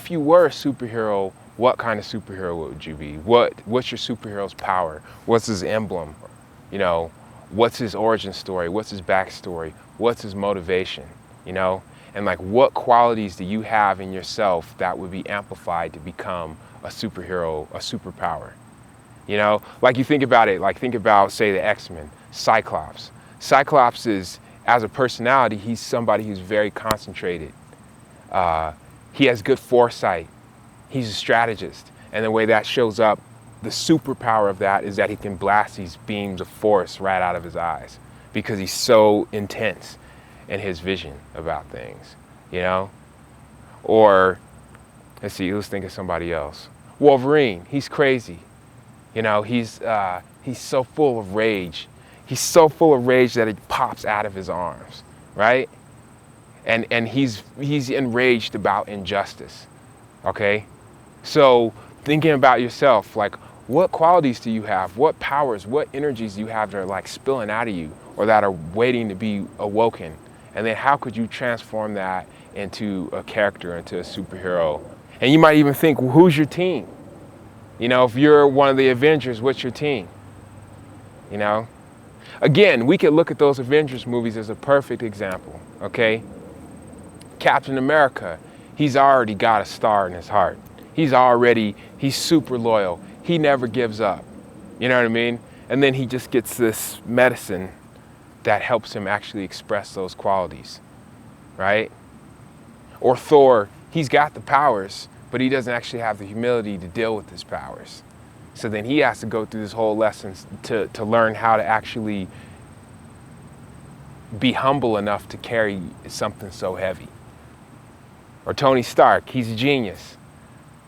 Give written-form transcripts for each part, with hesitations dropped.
if you were a superhero, what kind of superhero would you be? What's your superhero's power? What's his emblem? You know, what's his origin story? What's his backstory? What's his motivation? You know, and like what qualities do you have in yourself that would be amplified to become a superhero, a superpower? You know, like you think about it, like think about, say, the X-Men, Cyclops. Cyclops is, as a personality, he's somebody who's very concentrated. He has good foresight. He's a strategist. And the way that shows up, the superpower of that is that he can blast these beams of force right out of his eyes because he's so intense in his vision about things, you know? Or, let's think of somebody else. Wolverine, he's crazy. You know, he's so full of rage. He's so full of rage that it pops out of his arms, right? And he's enraged about injustice, okay? So thinking about yourself, like what qualities do you have? What powers, what energies do you have that are like spilling out of you or that are waiting to be awoken? And then how could you transform that into a character, into a superhero? And you might even think, well, who's your team? You know, if you're one of the Avengers, what's your team? You know? Again, we could look at those Avengers movies as a perfect example, okay? Captain America, he's already got a star in his heart. He's super loyal. He never gives up. You know what I mean? And then he just gets this medicine that helps him actually express those qualities, right? Or Thor, he's got the powers, but he doesn't actually have the humility to deal with his powers. So then he has to go through this whole lesson to learn how to actually be humble enough to carry something so heavy. Or Tony Stark, he's a genius.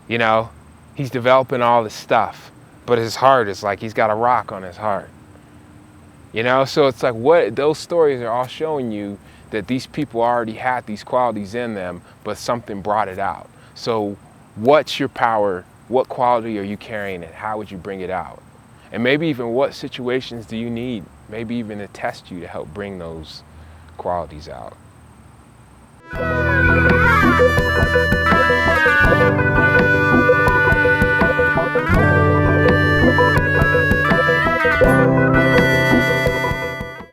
You know, he's developing all this stuff, but his heart is like he's got a rock on his heart. You know, so it's like what those stories are all showing you that these people already had these qualities in them, but something brought it out. So what's your power? What quality are you carrying and how would you bring it out? And maybe even what situations do you need? Maybe even to test you to help bring those qualities out.